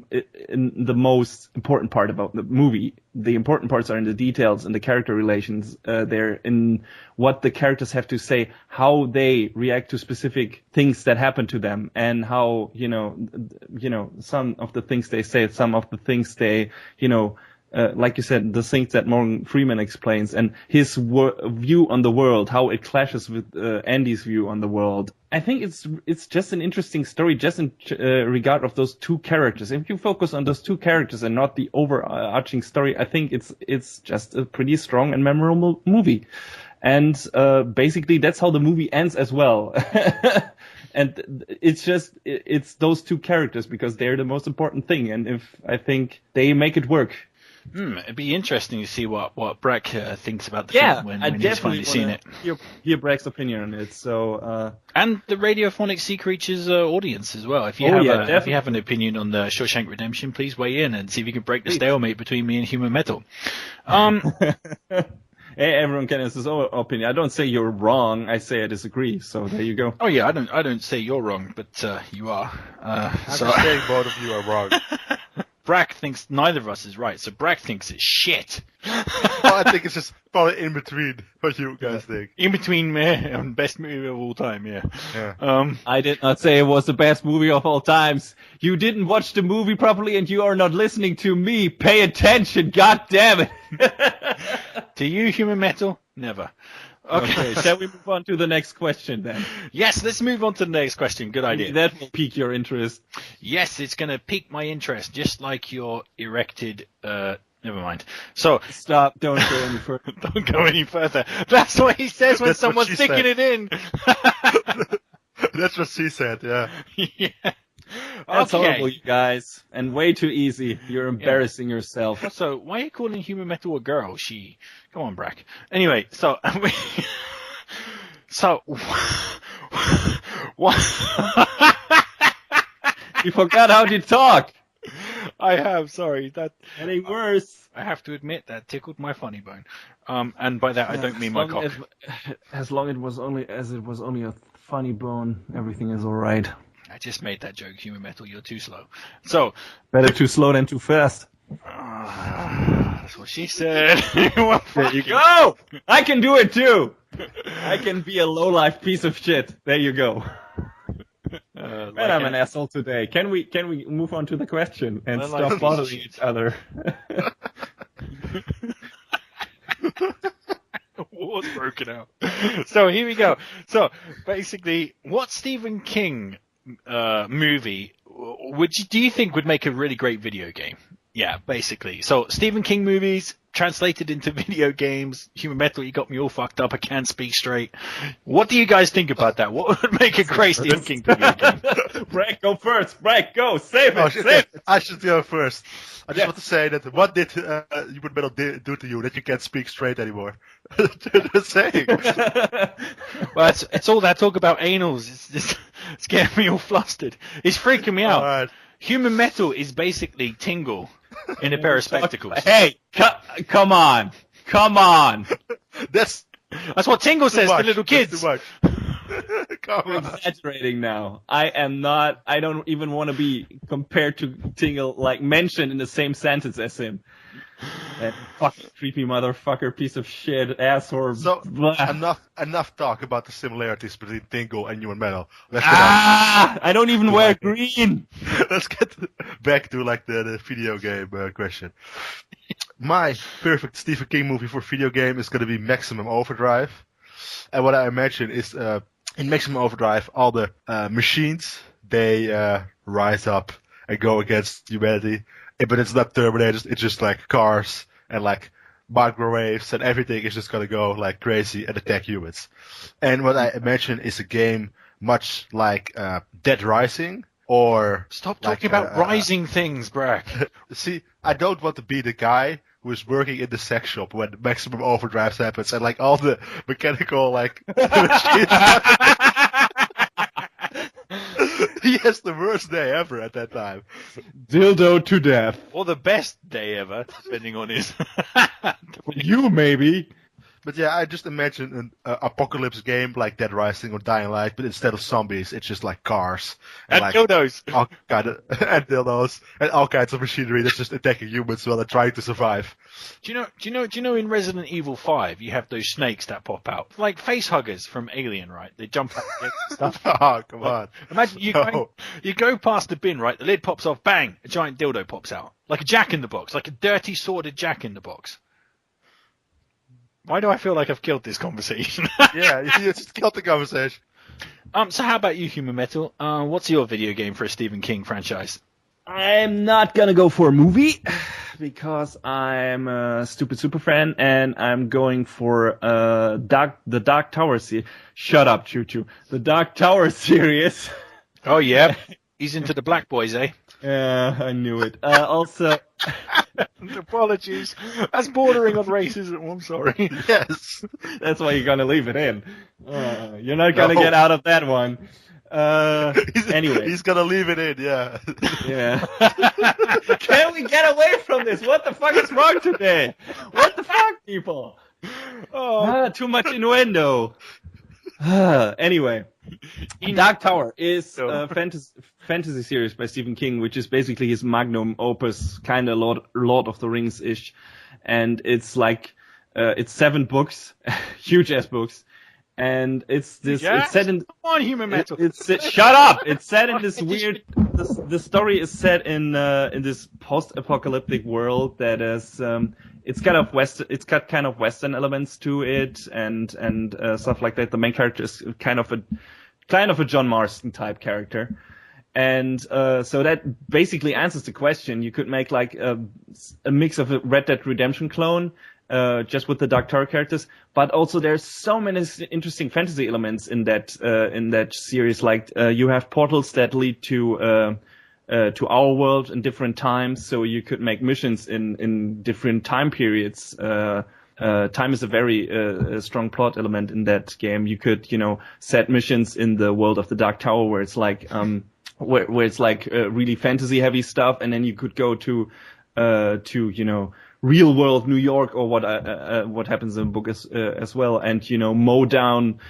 most important part about the movie. The important parts are in the details and the character relations there, in what the characters have to say, how they react to specific things that happen to them, and how, some of the things they say, some of the things they, like you said, the things that Morgan Freeman explains and his view on the world, how it clashes with Andy's view on the world. I think it's just an interesting story, just in regard of those two characters. If you focus on those two characters and not the overarching story, I think it's just a pretty strong and memorable movie. And basically, that's how the movie ends as well. And it's those two characters because they're the most important thing. And I think they make it work. It'd be interesting to see what Breck thinks about the film when he's finally seen it. Hear Breck's opinion on it. So and the Radiophonic Sea Creatures audience as well. If you have an opinion on the Shawshank Redemption, please weigh in and see if you can break the stalemate between me and Human Metal. Hey, everyone can have his own opinion. I don't say you're wrong. I say I disagree. So there you go. Oh yeah, I don't say you're wrong, but you are. I'm just saying both of you are wrong. Brack thinks neither of us is right, so Brack thinks it's shit. Well, I think it's just probably in between what you guys think. In between me and best movie of all time, yeah. I did not say it was the best movie of all times. You didn't watch the movie properly and you are not listening to me. Pay attention, god damn it. To you, Human Metal? Never. Okay, shall we move on to the next question then? Yes, let's move on to the next question. Good idea. That will pique your interest. Yes, it's going to pique my interest, just like your erected... never mind. So... Stop, don't go any further. Don't go any further. That's what he says when someone's sticking it in. That's what she said, yeah. Yeah. That's horrible, you guys. And way too easy. You're embarrassing yourself. So, why are you calling Human Metal a girl? She... Come on, Brack. Anyway, so... what? You forgot how to talk. I have, sorry. That ain't worse. I have to admit, that tickled my funny bone. And by that, I don't mean my cock. As long as it was only a funny bone, everything is alright. I just made that joke, Human Metal. You're too slow. So better too slow than too fast. That's what she said. There you go. I can do it too. I can be a low-life piece of shit. There you go. Man, I'm an asshole today. Can we move on to the question and stop bothering each other? War's broken out. So here we go. So basically, what Stephen King movie do you think would make a really great video game? Yeah, basically. So Stephen King movies translated into video games. Human Metal, you got me all fucked up. I can't speak straight. What do you guys think about that? What would make a great Stephen King video game? Brett, go first. Brett, go. Save it. Save it. I should go first. I just want to say that what did Human Metal do to you that you can't speak straight anymore? Just saying. Well, it's all that talk about anals. It's getting me all flustered. It's freaking me out. Right. Human Metal is basically Tingle in a pair of spectacles. Hey, come on. That's what Tingle says to little kids. That's too much. Come on. I'm exaggerating now. I am not. I don't even want to be compared to Tingle, like mentioned in the same sentence as him. That fucking creepy motherfucker, piece of shit, asshole. So enough talk about the similarities between Tingle and Human Metal. I don't even wear green. Let's get back to like the video game question. My perfect Stephen King movie for video game is going to be Maximum Overdrive. And what I imagine is in Maximum Overdrive, all the machines, they rise up and go against humanity. But it's not Terminators, it's just like cars and like microwaves and everything is just gonna go like crazy and attack humans. And what I imagine is a game much like Dead Rising or... Stop talking about rising things, Brack. See, I don't want to be the guy who is working in the sex shop when Maximum Overdrive happens and like all the mechanical like machines. He has the worst day ever at that time. Dildo to death. Or the best day ever, depending on his... You, maybe. But yeah, I just imagine an apocalypse game like Dead Rising or Dying Light, but instead of zombies, it's just like cars And like dildos. all kind of and dildos and all kinds of machinery that's just attacking humans while they're trying to survive. Do you know in Resident Evil 5 you have those snakes that pop out? Like face huggers from Alien, right? They jump out and stuff. Oh, come on. Imagine you go past the bin, right? The lid pops off, bang, a giant dildo pops out. Like a Jack in the Box, like a dirty sworded Jack in the Box. Why do I feel like I've killed this conversation? Yeah, you just killed the conversation. So how about you, Human Metal? What's your video game for a Stephen King franchise? I'm not gonna go for a movie because I'm a stupid super fan, and I'm going for the Dark Tower series. Shut up, Choo Choo. The Dark Tower series. Oh yeah, he's into the Black Boys, eh? Yeah, I knew it. Also, apologies. That's bordering on racism. I'm sorry. Yes. That's why you're gonna leave it in. You're not gonna get out of that one. Anyway. He's gonna leave it in, yeah. Yeah. Can we get away from this? What the fuck is wrong today? What the fuck, people? Too much innuendo. Anyway. Dark Tower is a fantasy series by Stephen King, which is basically his magnum opus, kind of Lord of the Rings-ish. And it's like, it's 7 books, huge ass books. And it's this, yes? It's set in, come on, Human Metal. Shut up! It's set in this weird, the story is set in this post-apocalyptic world that is, it's got kind of Western elements to it and stuff like that. The main character is kind of a John Marston type character. And, so that basically answers the question. You could make like a mix of a Red Dead Redemption clone, just with the Dark Tower characters, but also there's so many interesting fantasy elements in that series. Like, you have portals that lead to our world in different times, so you could make missions in different time periods. Time is a very strong plot element in that game. You could, set missions in the world of the Dark Tower where it's like, where it's like really fantasy heavy stuff, and then you could go to real world New York or what happens in the book as well, and mow down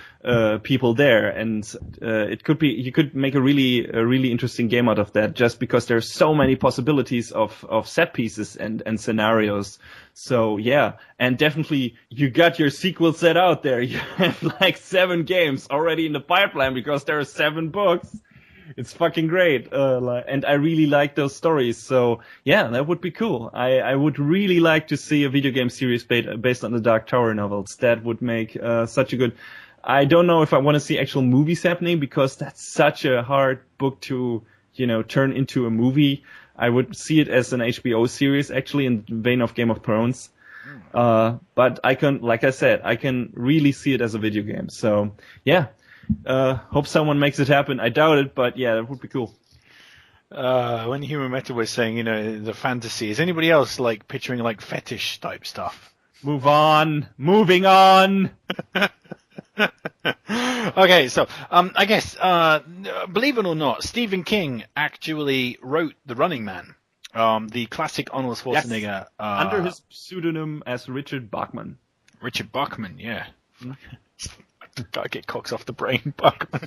people there, and you could make a really interesting game out of that, just because there's so many possibilities of set pieces and scenarios. So yeah, and definitely you got your sequel set out there. You have like 7 games already in the pipeline because there are 7 books. It's fucking great, and I really like those stories. So yeah, that would be cool. I would really like to see a video game series based on the Dark Tower novels. That would make such a good. I don't know if I want to see actual movies happening, because that's such a hard book to turn into a movie. I would see it as an HBO series, actually, in the vein of Game of Thrones. But I can really see it as a video game. So yeah. Hope someone makes it happen. I doubt it, but yeah, that would be cool. When Human Metal was saying, the fantasy, is anybody else like picturing like fetish type stuff? Moving on. Okay, so I guess believe it or not, Stephen King actually wrote The Running Man, the classic Arnold Schwarzenegger, yes. Under his pseudonym as Richard Bachman. Richard Bachman, yeah. Gotta get cocks off the brain, Bachman.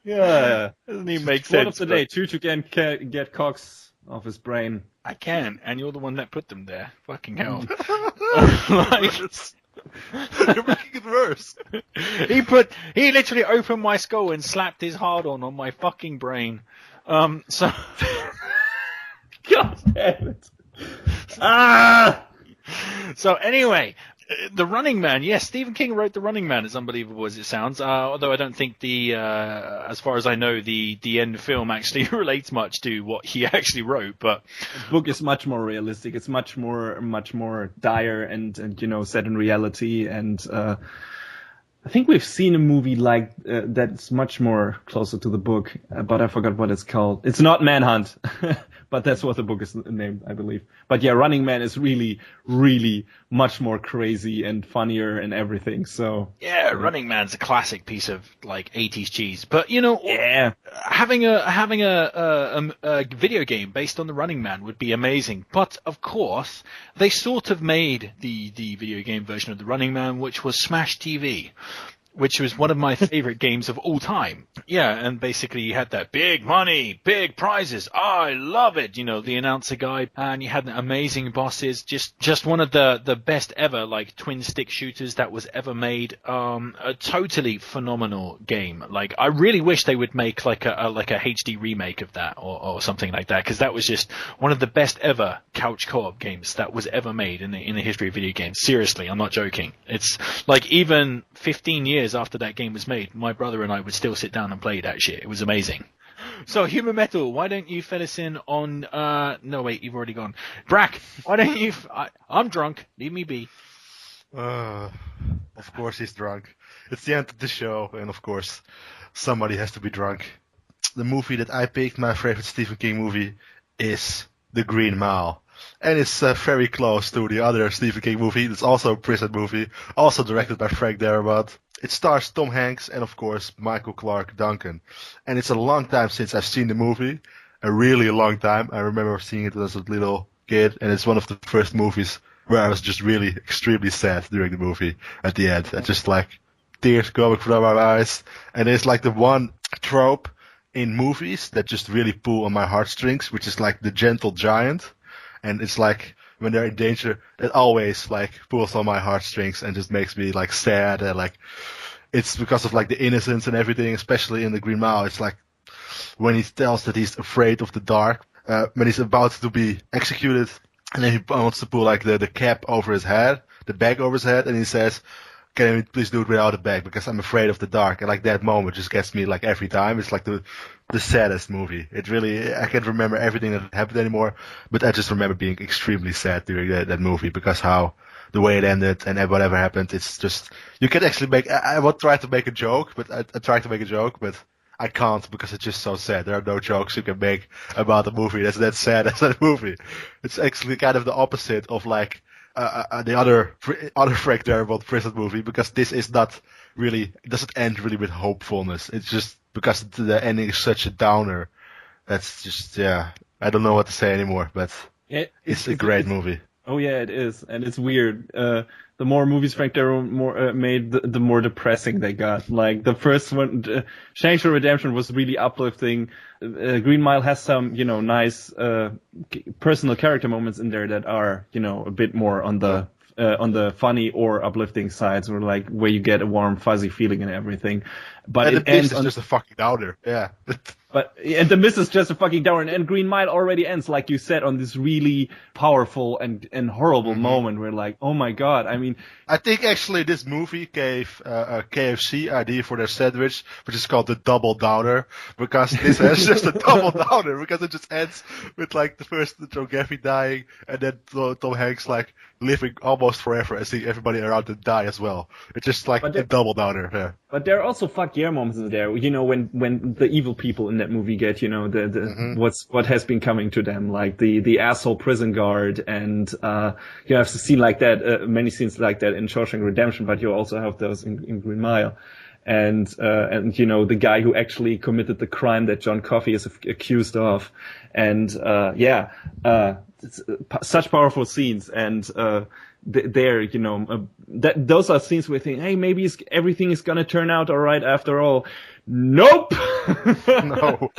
Yeah, doesn't even make sense. Word of the day: Choo-Choo can get cocks off his brain. I can, and you're the one that put them there. Fucking hell! You're making it worse. He literally opened my skull and slapped his hard-on my fucking brain. So. God damn it! So anyway, The Running Man. Yes, Stephen King wrote The Running Man, as unbelievable as it sounds. Although I don't think as far as I know, the end film actually relates much to what he actually wrote. But the book is much more realistic. It's much more dire and set in reality. And I think we've seen a movie like that's much more closer to the book, but I forgot what it's called. It's not Manhunt. But that's what the book is named, I believe. But yeah, Running Man is really, really much more crazy and funnier and everything. So yeah, Running Man's a classic piece of like 80s cheese. But yeah, having a video game based on the Running Man would be amazing. But of course, they sort of made the video game version of the Running Man, which was Smash TV, which was one of my favorite games of all time. Yeah, and basically you had that big money, big prizes. I love it. You know, the announcer guy, and you had amazing bosses. Just one of the best ever, like, twin stick shooters that was ever made. A totally phenomenal game. Like, I really wish they would make like a HD remake of that or something like that, because that was just one of the best ever couch co-op games that was ever made in the history of video games. Seriously, I'm not joking. It's like, even 15 years after that game was made, my brother and I would still sit down and play that shit. It was amazing. So, Human Metal, why don't you fill us in on... no, wait, you've already gone. Brack, why don't you... I'm drunk. Leave me be. Of course he's drunk. It's the end of the show, and of course, somebody has to be drunk. The movie that I picked, my favorite Stephen King movie, is The Green Mile. And it's very close to the other Stephen King movie. It's also a prison movie, also directed by Frank Darabont. It stars Tom Hanks and, of course, Michael Clarke Duncan. And it's a long time since I've seen the movie. A really long time. I remember seeing it as a little kid, and it's one of the first movies where I was just really extremely sad during the movie at the end. I just, like, tears coming from my eyes. And it's like the one trope in movies that just really pull on my heartstrings, which is like the gentle giant. And it's like, when they're in danger, it always, like, pulls on my heartstrings and just makes me, like, sad. And, like, it's because of, like, the innocence and everything, especially in The Green Mile. It's like, when he tells that he's afraid of the dark, when he's about to be executed, and then he wants to pull, like, the cap over his head, the bag over his head, and he says, "Can you please do it without a bag, because I'm afraid of the dark." And, like, that moment just gets me, like, every time. It's like the saddest movie. It really, I can't remember everything that happened anymore, but I just remember being extremely sad during that movie, because the way it ended and whatever happened, it's just, you can actually make, I would try to make a joke, but I tried to make a joke, but I can't, because it's just so sad. There are no jokes you can make about a movie that's that sad as that movie. It's actually kind of the opposite of, like, the other Frank Darabont prison movie, because this is not really, it doesn't end really with hopefulness. It's just because the ending is such a downer. That's just, yeah, I don't know what to say anymore, but it's a great movie. Oh yeah, it is, and it's weird. The more movies Frank Darabont made, the more depressing they got. Like, the first one, Shawshank Redemption, was really uplifting. Green Mile has some, nice personal character moments in there that are, a bit more on the funny or uplifting sides, or like where you get a warm, fuzzy feeling and everything. But and it the ends is just a fucking downer. Yeah. And the miss is just a fucking downer, and Green Mile already ends, like you said, on this really powerful and horrible moment where, like, oh my god, I mean... I think actually this movie gave KFC idea for their sandwich, which is called the Double Downer, because this has just a double downer, because it just ends with, like, the first Joe Gaffey dying, and then Tom Hanks, like, living almost forever and seeing everybody around him die as well. It's just like a double downer, yeah. But there are also fuck yeah moments in there, when the evil people in that movie get, what has been coming to them, like the asshole prison guard, and you have a scene like that, many scenes like that in Shawshank Redemption, but you also have those in Green Mile. And the guy who actually committed the crime that John Coffey is accused of. And, such powerful scenes. And, those are scenes where you think, hey, maybe everything is gonna turn out alright after all. Nope! No.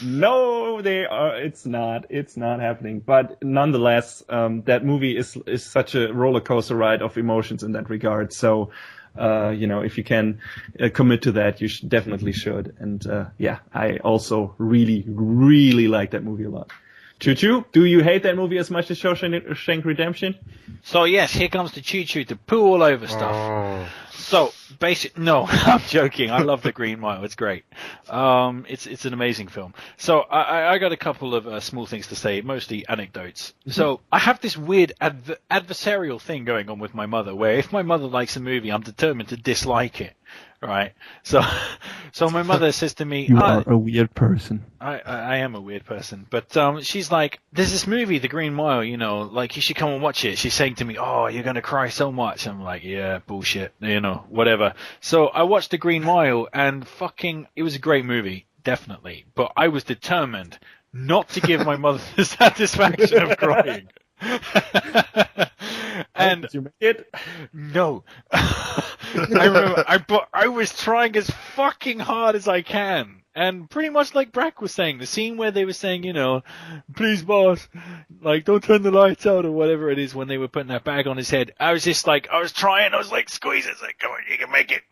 No, it's not happening. But nonetheless, that movie is such a roller coaster ride of emotions in that regard. So, if you can commit to that, you definitely should. And, I also really, really like that movie a lot. Choo-choo, do you hate that movie as much as Shawshank Redemption? So yes, here comes the choo-choo to poo all over stuff. Oh. So, no, I'm joking. I love The Green Mile. It's great. It's an amazing film. So I got a couple of small things to say, mostly anecdotes. So I have this weird adversarial thing going on with my mother, where if my mother likes a movie, I'm determined to dislike it. Right. So my mother says to me, "You are a weird person." I am a weird person, but she's like, "There's this movie, The Green Mile. Like, you should come and watch it." She's saying to me, "Oh, you're gonna cry so much." I'm like, "Yeah, bullshit. whatever. So I watched The Green Mile, and it was a great movie, definitely. But I was determined not to give my mother the satisfaction of crying. And did you make it? No. I remember I was trying as fucking hard as I can. And pretty much like Brack was saying, the scene where they were saying, please boss, like don't turn the lights out or whatever it is when they were putting that bag on his head. I was just like, I was trying, I was like, squeeze it, like, come on, you can make it,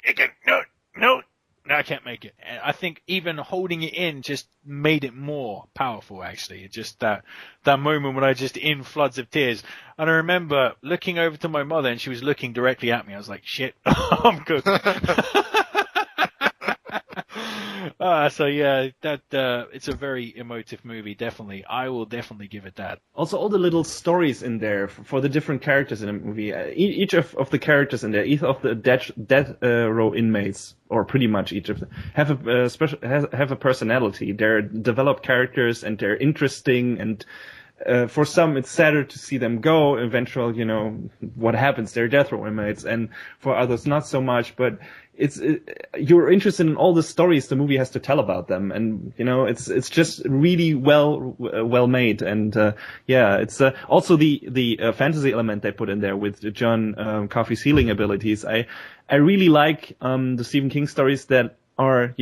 no, I can't make it. And I think even holding it in just made it more powerful, actually. It just that moment when I just in floods of tears. And I remember looking over to my mother and she was looking directly at me. I was like, shit, I'm good. So yeah, it's a very emotive movie, definitely. I will definitely give it that. Also, all the little stories in there for the different characters in the movie. Each of the characters in there, each of the death row inmates, or pretty much each of them, have a personality. They're developed characters and they're interesting. And for some, it's sadder to see them go. Eventually, what happens? They're death row inmates, and for others, not so much. But you're interested in all the stories the movie has to tell about them, and it's just really well made. And it's also the fantasy element they put in there with John Coffey's healing abilities. I really like the Stephen King stories that are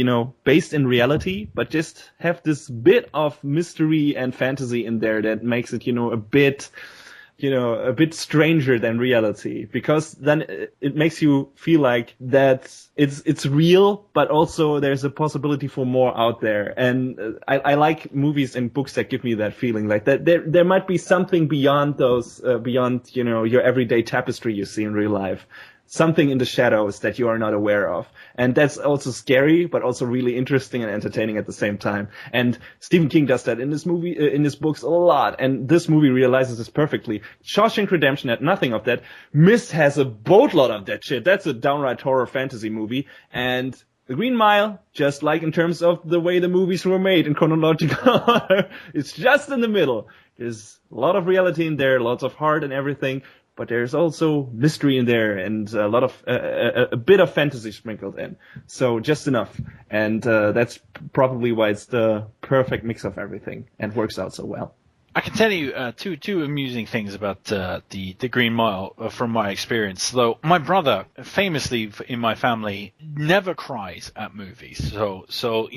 based in reality, but just have this bit of mystery and fantasy in there that makes it a bit stranger than reality, because then it makes you feel like that it's real, but also there's a possibility for more out there. And I like movies and books that give me that feeling, like that there might be something beyond those, beyond your everyday tapestry you see in real life. Something in the shadows that you are not aware of. And that's also scary, but also really interesting and entertaining at the same time. And Stephen King does that in his books a lot. And this movie realizes this perfectly. Shawshank Redemption had nothing of that. Mist has a boatload of that shit. That's a downright horror fantasy movie. And The Green Mile, just like in terms of the way the movies were made in chronological order, it's just in the middle. There's a lot of reality in there, lots of heart and everything. But there's also mystery in there and a lot of a bit of fantasy sprinkled in. So just enough. And that's probably why it's the perfect mix of everything and works out so well. I can tell you two amusing things about the Green Mile from my experience. Though my brother, famously in my family, never cries at movies. So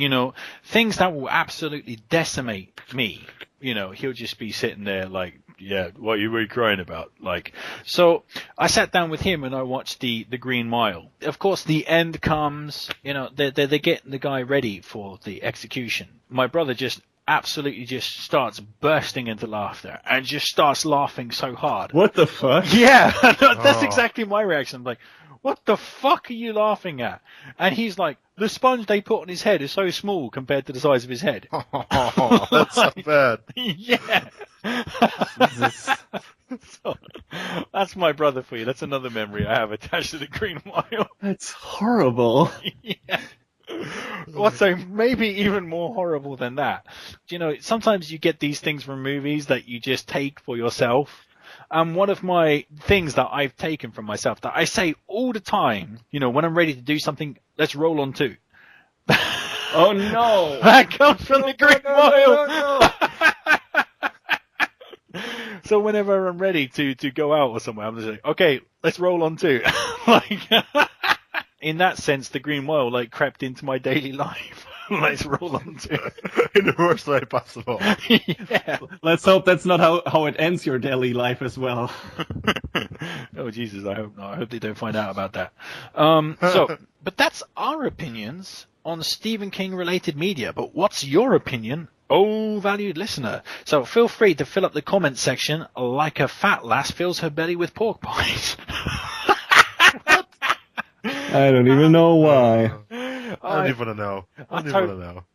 things that will absolutely decimate me, he'll just be sitting there like, yeah, what are you crying about? Like, so I sat down with him and I watched the Green Mile. Of course, the end comes, they're getting the guy ready for the execution. My brother just absolutely just starts bursting into laughter and just starts laughing so hard. What the fuck? Yeah, that's exactly my reaction. I'm like, what the fuck are you laughing at? And he's like, the sponge they put on his head is so small compared to the size of his head. Oh, that's so bad. Yeah. So, that's my brother for you. That's another memory I have attached to the Green Mile. That's horrible. Yeah. So maybe even more horrible than that. Sometimes you get these things from movies that you just take for yourself. One of my things that I've taken from myself that I say all the time, when I'm ready to do something, let's roll on two. Oh no! That comes from the Green Mile. So whenever I'm ready to go out or somewhere, I'm just like, okay, let's roll on two. In that sense, the Green Mile crept into my daily life. Let's roll on to in the worst way possible. Yeah. Let's hope that's not how it ends your daily life as well. Oh Jesus, I hope not. I hope they don't find out about that. But that's our opinions on Stephen King related media. But what's your opinion, oh valued listener? So feel free to fill up the comment section like a fat lass fills her belly with pork pies. I don't even know why. I don't even know.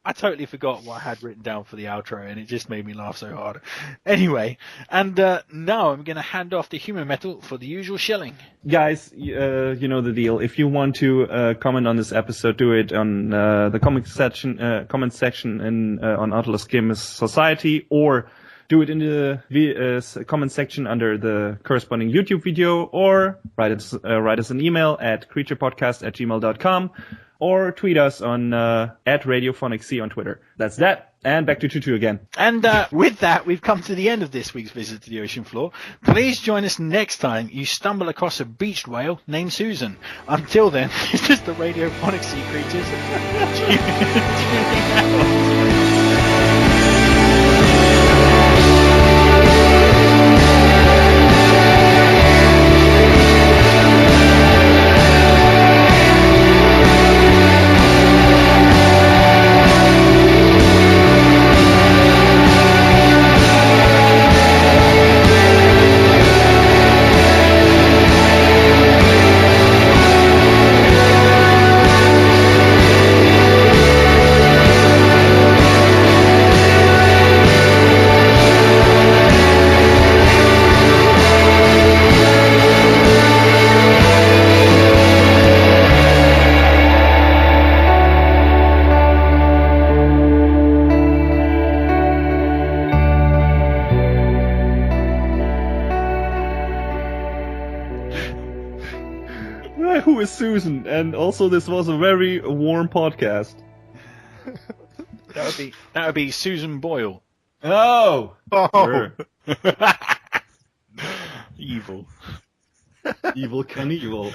I totally forgot what I had written down for the outro, and it just made me laugh so hard. Anyway, and now I'm going to hand off to Human Metal for the usual shilling. Guys, you know the deal. If you want to comment on this episode, do it on the comment section on Atlas Games Society, or do it in the comment section under the corresponding YouTube video, or write us an email at creaturepodcast@gmail.com, or tweet us on at Radiophonic Sea on Twitter. That's that. And back to Tutu again. And with that, we've come to the end of this week's visit to the ocean floor. Please join us next time you stumble across a beached whale named Susan. Until then, this is the Radiophonic Sea Creatures. Who is Susan? And also, this was a very warm podcast. That would be Susan Boyle. Oh! Oh. Evil. Evil Knievel.